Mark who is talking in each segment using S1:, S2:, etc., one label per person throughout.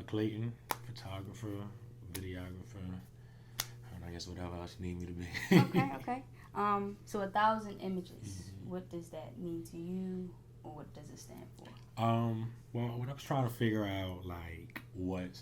S1: Clayton, photographer, videographer, and I guess whatever else you need me to be.
S2: Okay, okay. So 1,000 images. What does that mean to you, or what does it stand for?
S1: Well, when I was trying to figure out like what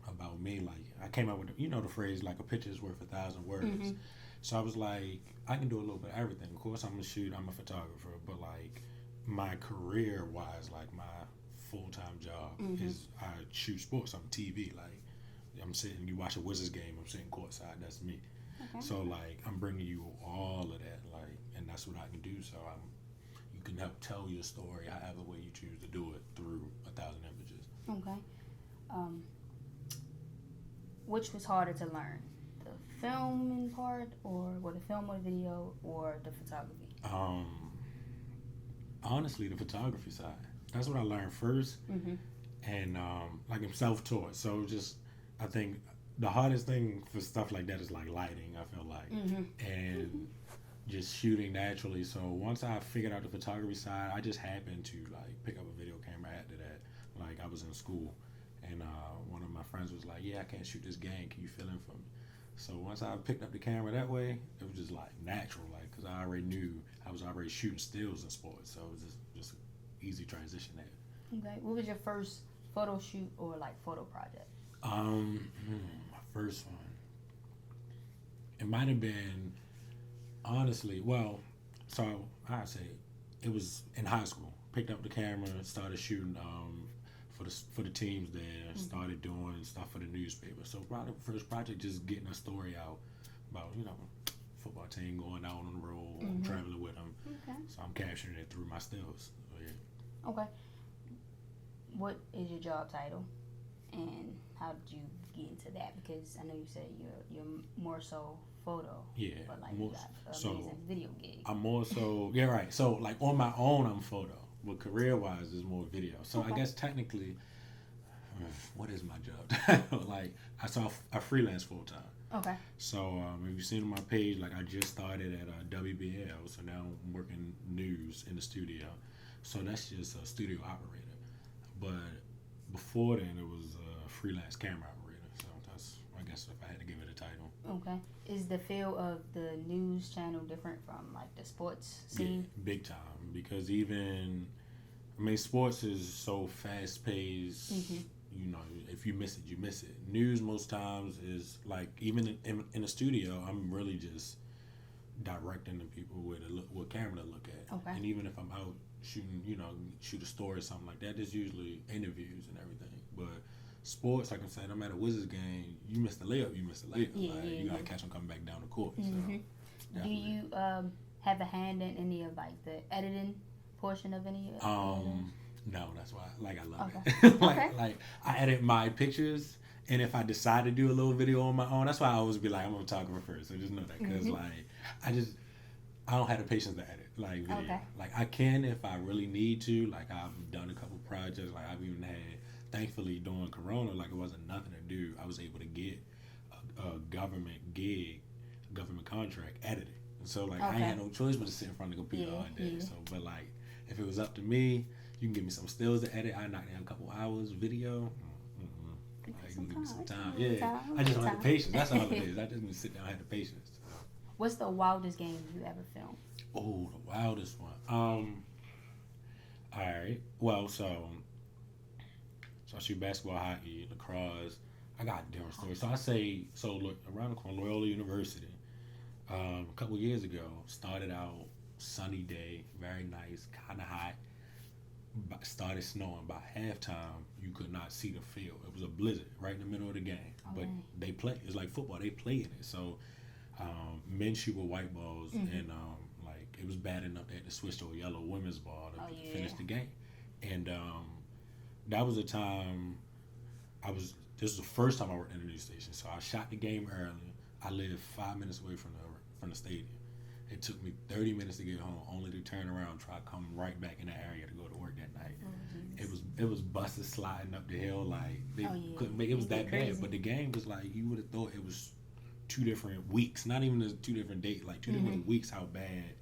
S1: about me, like I came up with the phrase like a picture is worth 1,000 words. So I was like, I can do a little bit of everything. Of course, I'm a photographer, but like my career wise, like my full time job is I shoot sports. I'm TV. Like I'm sitting, you watch a Wizards game, I'm sitting courtside. That's me.
S2: Okay.
S1: So like I'm bringing you all of that, like, and that's what I can do. So you can help tell your story however way you choose to do it through 1,000 images.
S2: Okay. Um, which was harder to learn, the filming part, or the film or video, or the photography?
S1: Honestly, the photography side. That's what I learned first, and like I'm self-taught. So just I think the hardest thing for stuff like that is like lighting. I feel like, and just shooting naturally. So once I figured out the photography side, I just happened to like pick up a video camera after that. Like I was in school, and one of my friends was like, "Yeah, I can't shoot this game. Can you fill in for me?" So once I picked up the camera that way, it was just like natural, like because I already knew I was already shooting stills in sports, so it was just an easy transition there.
S2: Okay. What was your first photo shoot or like photo project?
S1: My first one, it might have been honestly, well, so I'd say it was in high school. Picked up the camera, started shooting for the teams there, started doing stuff for the newspaper. So probably the first project, just getting a story out about football team going out on the road, traveling with them.
S2: Okay.
S1: So I'm capturing it through my stills. So, yeah.
S2: Okay. What is your job title, and how did you get into that? Because I know you said you're more so photo.
S1: Yeah.
S2: But like
S1: More,
S2: you got
S1: so
S2: amazing video gig.
S1: I'm more so yeah, right. So like on my own, I'm photo, but career wise, is more video. So I guess technically, what is my job? Like I freelance full time.
S2: Okay.
S1: So if you've seen on my page, like I just started at WBL, so now I'm working news in the studio. So that's just a studio operator. But before then, it was a freelance camera operator. So that's, I guess, if I had to give it a title.
S2: Okay. Is the feel of the news channel different from like the sports scene?
S1: Yeah, big time. Because sports is so fast paced. If you miss it, you miss it. News most times is like, even in the studio, I'm really just directing the people what camera to look at.
S2: Okay.
S1: And even if I'm out shooting, shoot a story or something like that, there's usually interviews and everything. But sports, like I'm saying, no matter Wizards game, you miss the layup, you miss the layup. You gotta catch them coming back down the court. So,
S2: do you have a hand in any of like the editing portion of any of
S1: no, that's why I love
S2: Okay.
S1: it.
S2: Okay.
S1: like I edit my pictures, and if I decide to do a little video on my own, that's why I always be like, I'm a photographer first. So just know that, because I don't have the patience to edit like video.
S2: Okay.
S1: Like I can if I really need to. Like I've done a couple projects. Like I've even had, thankfully during Corona, like it wasn't nothing to do. I was able to get a government gig, government contract edited. So like I ain't had no choice but to sit in front of the computer all day. So but like if it was up to me, you can give me some stills to edit. I knock down a couple hours video. You can give me some time. Yeah, I just don't have the patience. That's all it is. I just need to sit down and have the patience.
S2: What's the wildest game you ever filmed?
S1: Oh, the wildest one. All right. Well, so I shoot basketball, hockey, lacrosse. I got different stories. So look, around the corner, Loyola University. A couple years ago, started out sunny day, very nice, kind of hot. Started snowing. By halftime, you could not see the field. It was a blizzard right in the middle of the game. But they play. It's like football. They play in it. So men shoot with white balls, and like it was bad enough they had to switch to a yellow women's ball to finish the game. And that was a time this was the first time I worked in a news station. So I shot the game early. I lived 5 minutes away from the stadium. It took me 30 minutes to get home, only to turn around and try to come right back in that area to go to work that night. It was buses sliding up the hill, like they couldn't make it. Was that bad, but the game was like, you would have thought it was 2 different weeks, not even 2 different days, like 2 different weeks. How bad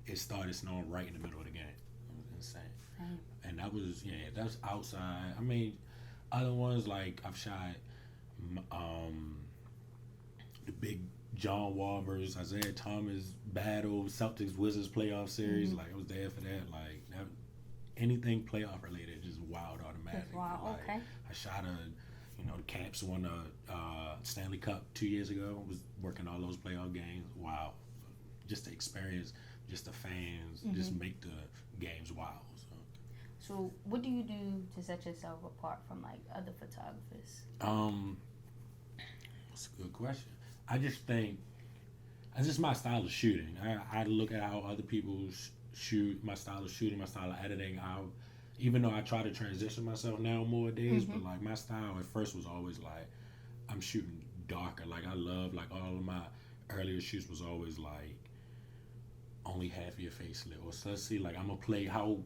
S1: it started snowing right in the middle of the game. It was insane. And that was outside. I mean, Other ones like I've shot um, the big John Walmers, Isaiah Thomas battle, Celtics Wizards playoff series. Like I was there for that. Like that, anything playoff related, just wild automatic.
S2: Wow.
S1: Like,
S2: Okay.
S1: I shot the Caps won the Stanley Cup 2 years ago. Was working all those playoff games. Wow, just the experience, just the fans, just make the games wild.
S2: So, what do you do to set yourself apart from like other photographers?
S1: That's a good question. I just think it's just my style of shooting. I look at how other people shoot, my style of shooting, my style of editing. Even though I try to transition myself now more days, but like my style at first was always like I'm shooting darker. Like I love like all of my earlier shoots was always like only half of your face lit. Or so let's see, like I'm gonna play how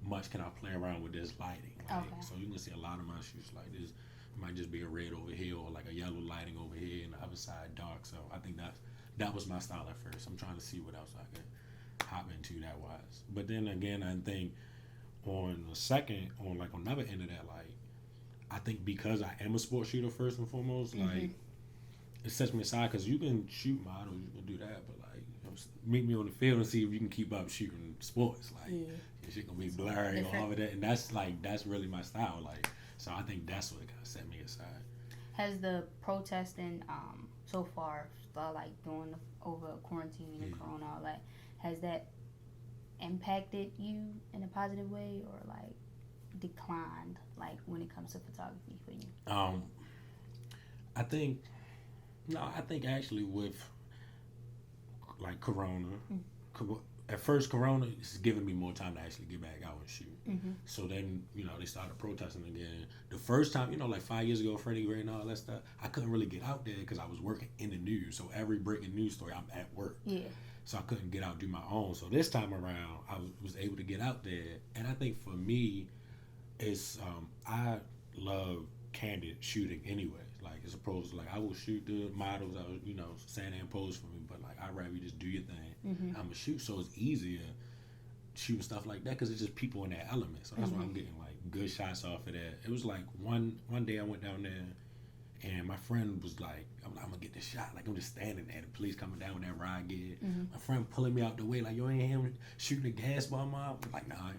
S1: much can I play around with this lighting. Like, so you can see a lot of my shoots like this. It might just be a red over here or like a yellow lighting over here and the other side dark. So I think that was my style at first. I'm trying to see what else I could hop into that wise. But then again, I think on the second, on another end of that, like I think because I am a sports shooter first and foremost, like it sets me aside because you can shoot models, you can do that, but like meet me on the field and see if you can keep up shooting sports. Like your shit gonna be blurry or all of that, and that's really my style. Like so, I think that's what kind of set me aside.
S2: Has the protesting so far, like doing over quarantine and corona, all that, has that impacted you in a positive way or like declined like when it comes to photography for you?
S1: I think actually with like corona, at first corona is giving me more time to actually get back out and shoot. So then they started protesting again. The first time, like 5 years ago, Freddie Gray and all that stuff, I couldn't really get out there because I was working in the news. So every breaking news story, I'm at work. So I couldn't get out and do my own. So this time around, I was able to get out there. And I think for me, it's I love candid shooting anyway. Like as opposed to like I will shoot the models, I was saying they impose for me, but like I'd rather you just do your thing. I'm a shoot, so it's easier shooting stuff like that because it's just people in that element. So that's why I'm getting like good shots off of that. It was like one day I went down there. And my friend was like, I'm gonna get this shot. Like I'm just standing there, the police coming down with that ride gear. My friend pulling me out the way, like you ain't him shooting a gas bomb out. I'm like, nah,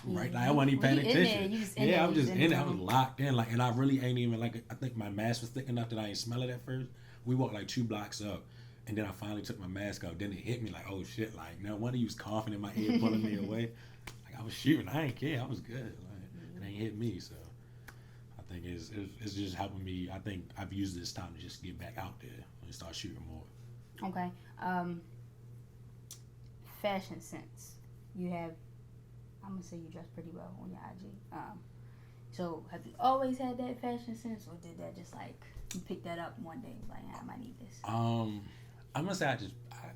S1: right? Like I wasn't even paying attention. I was just in there. I was locked in, like, and I really ain't even like. I think my mask was thick enough that I didn't smell it at first. We walked like 2 blocks up, and then I finally took my mask off. Then it hit me like, oh shit! Like now one of you was coughing in my ear, pulling me away. Like I was shooting. I ain't care. I was good. Like it ain't hit me. So. I think it's just helping me. I think I've used this time to just get back out there and start shooting more.
S2: Okay. Fashion sense. You have, I'm going to say you dress pretty well on your IG. So have you always had that fashion sense or did that just like, you picked that up one day like, I might need this?
S1: I'm going to say I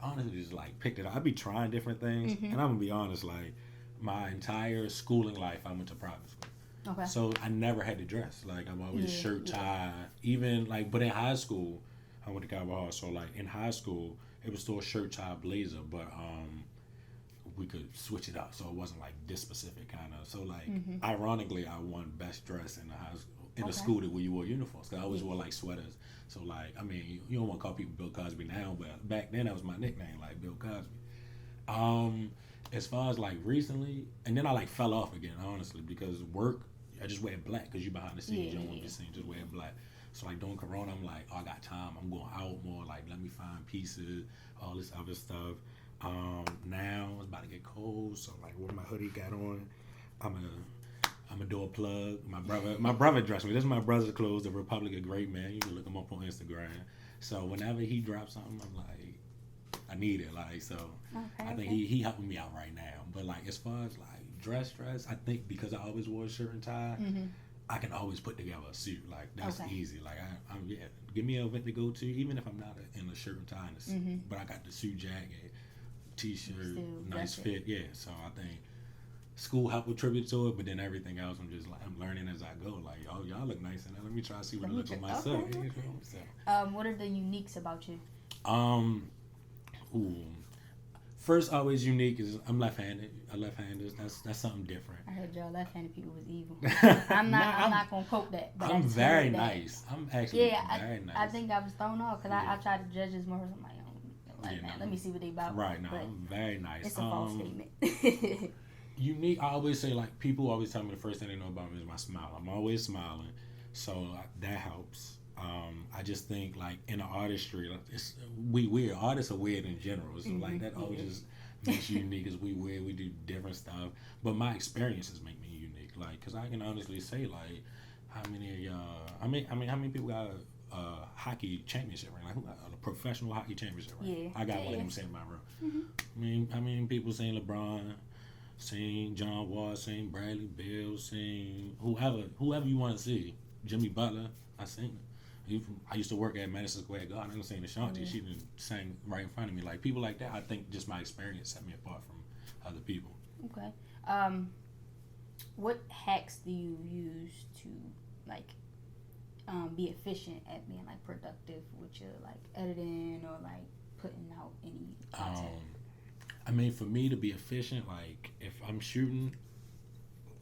S1: honestly just like picked it up. I be trying different things and I'm going to be honest, like my entire schooling life I went to private school.
S2: Okay.
S1: So I never had to dress. Like I'm always shirt tie. Even like, but in high school, I went to Cowboy Hall. So like in high school, it was still a shirt tie blazer, but we could switch it up so it wasn't like this specific kind of. So like, ironically, I won best dress in the high school in the school where you wore uniforms. Cause I always wore like sweaters. So like, I mean, you don't want to call people Bill Cosby now, but back then that was my nickname, like Bill Cosby. As far as like recently, and then I like fell off again, honestly, because work. I just wear black because you behind the scenes. You don't want to be seen. Just wear black. So like during Corona, I'm like, oh, I got time. I'm going out more. Like let me find pieces, all this other stuff. Now it's about to get cold, so like with my hoodie got on, I'm gonna do a plug. My brother dressed me. This is my brother's clothes. The Republic of Great Man. You can look him up on Instagram. So whenever he drops something, I'm like, I need it. Like so, I think he helping me out right now. But like as far as like dress, I think because I always wore a shirt and tie, I can always put together a suit. Like that's easy. Like I'm give me an event to go to, even if I'm not in a shirt and tie, but I got the suit jacket, t-shirt, nice fit. Yeah, so I think school helped contribute to it, but then everything else I'm just like I'm learning as I go. Like y'all look nice, and let me try to see what I look on myself.
S2: Okay.
S1: So,
S2: what are the uniques about you?
S1: first always unique is I'm left-handed. A left-handed. That's something different.
S2: I heard y'all left-handed people was evil. I'm not gonna quote that. But
S1: I'm very nice. I'm actually very nice.
S2: I think I was thrown off because I tried to judge this more. I'm like, man, let me see what they about.
S1: Right now, I'm very nice.
S2: It's a false statement.
S1: Unique. I always say, like, people always tell me the first thing they know about me is my smile. I'm always smiling, so that helps. I just think, like, in the artistry, like, weird. Artists are weird in general, so like that always just makes you unique. Is we weird, we do different stuff, but my experiences make me unique. Like, cause I can honestly say, like, how many of y'all? How many people got a hockey championship ring? Like, who got a professional hockey championship ring?
S2: Yeah,
S1: I got one of them sitting in my room. I mean, people saying LeBron, saying John Wall, saying Bradley Beal, saying whoever you want to see. Jimmy Butler, I seen. I used to work at Madison Square Garden. I was saying to Shanti, she done sang right in front of me. Like, people like that, I think just my experience set me apart from other people.
S2: Okay. What hacks do you use to, like, be efficient at being, like, productive with your, like, editing or, like, putting out any content?
S1: I mean, for me to be efficient, like, if I'm shooting,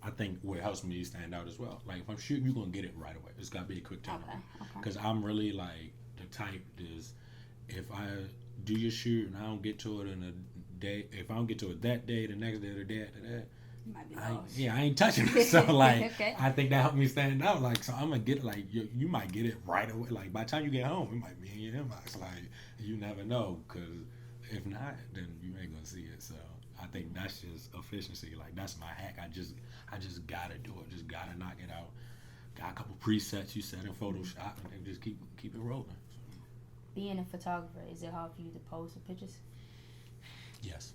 S1: I think what helps me stand out as well. Like, if I'm shooting, you're going to get it right away. It's got to be a quick turnaround. Because I'm really, like, the type is, if I do your shoot and I don't get to it in a day, if I don't get to it that day, the next day, or the day after that,
S2: you might be
S1: I ain't touching it. So, like,
S2: okay.
S1: I think that helped me stand out. Like, so I'm going to get it, like, you might get it right away. Like, by the time you get home, it might be in your inbox. Like, you never know, because if not, then you ain't going to see it. So I think that's just efficiency. Like, that's my hack. I just gotta do it. Just gotta knock it out. Got a couple presets you set in Photoshop, and then just keep it rolling. So.
S2: Being a photographer, is it hard for you to pose the pictures?
S1: Yes.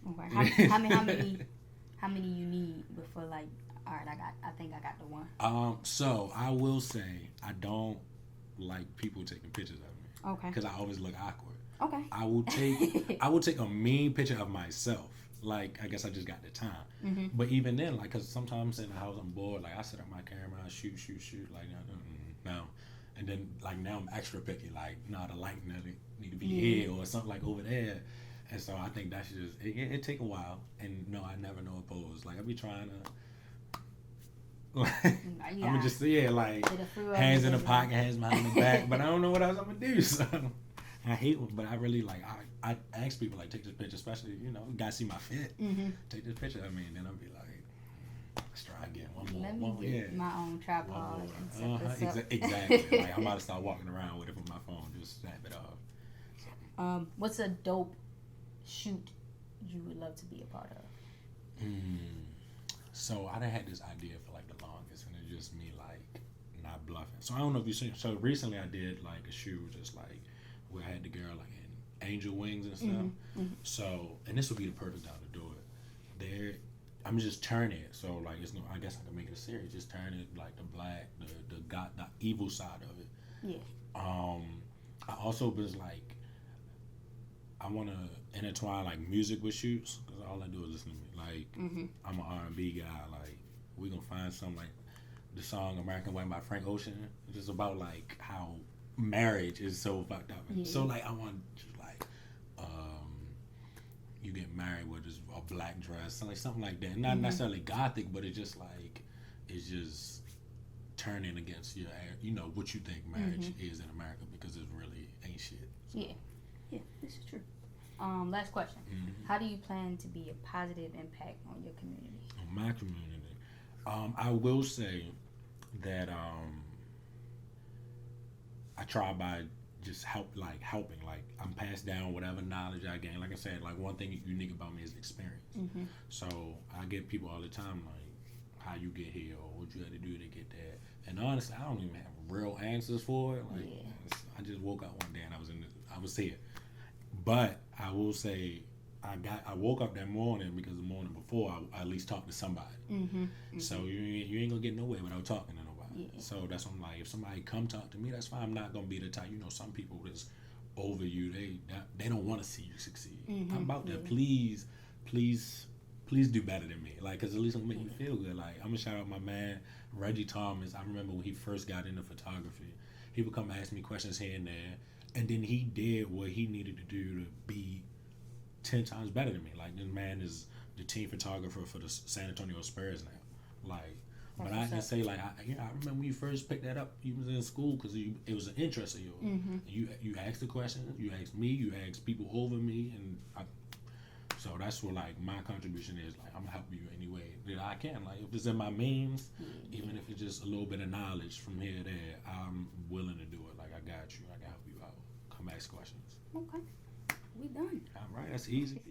S2: Okay. How many you need before, like, all right, I think I got the one.
S1: So I will say I don't like people taking pictures of me.
S2: Okay.
S1: Because I always look awkward.
S2: Okay.
S1: I will take a mean picture of myself. Like, I guess I just got the time. But even then, like, because sometimes in the house I'm bored. Like, I set up my camera, I shoot. Like, no. And then, like, now I'm extra picky. Like, no, the lighting need to be here or something, like, over there. And so I think that's just, it take a while. And no, I never know a pose. Like, I be trying to, like, I'm going to just, like, hands in the pocket, hands behind the back. But I don't know what else I'm going to do, so. I hate it, but I really, like, I ask people, like, take this picture, especially, you gotta see my fit. Take this picture of me, and then I'll be like, let's try again.
S2: Let me get my own tripod and set this up.
S1: Exactly. Like, I'm about to start walking around with it with my phone, just snap it off.
S2: So. What's a dope shoot you would love to be a part of?
S1: So I done had this idea for, like, the longest, and it's just me, like, not bluffing. So I don't know if you've seen, so recently I did, like, a shoot just, like, where I had the girl, like, in angel wings and stuff. So, and this would be the perfect time to do it. I'm just turning it. So, like, I guess I can make it a series. Just turn it, like, the black, the God, the evil side of it.
S2: Yeah.
S1: I also was like, I want to intertwine, like, music with shoots, because all I do is listen to me. Like, I'm an R&B guy. Like, we gonna find something like the song "American Way" by Frank Ocean. It's just about, like, how marriage is so fucked up. So, like, I want to, like, you get married with a black dress, like something like that. Not necessarily gothic, but it's just like, it's just turning against your, what you think marriage is in America, because it really ain't shit. So.
S2: Yeah, this is true. Last question. How do you plan to be a positive impact on your community?
S1: On my community, I will say that I try by just helping. Like, I'm passed down whatever knowledge I gain. Like I said, like, one thing unique about me is experience. So I get people all the time, like, how you get here or what you had to do to get there. And honestly, I don't even have real answers for it. Like, I just woke up one day and I was here. But I will say, I woke up that morning because the morning before I at least talked to somebody. So you ain't gonna get nowhere without talking to nobody. So that's what I'm like. If somebody come talk to me, that's fine. I'm not gonna be the type. Some people that's over you. They don't want to see you succeed. I'm about to please do better than me. Like, cause at least it'll make me feel good. Like, I'm gonna shout out my man Reggie Thomas. I remember when he first got into photography, he would come ask me questions here and there, and then he did what he needed to do to 10 times better than me. Like, this man is the team photographer for the San Antonio Spurs now. Like, but I can say, like, I remember when you first picked that up, you was in school because it was an interest of yours.
S2: Mm-hmm.
S1: You asked the questions, you asked me, you asked people over me, and so that's what, like, my contribution is. Like, I'm gonna help you any way that I can. Like, if it's in my means, even if it's just a little bit of knowledge from here to there, I'm willing to do it. Like, I got you. I can help you out. Come ask questions.
S2: Okay. We done.
S1: All right, that's easy.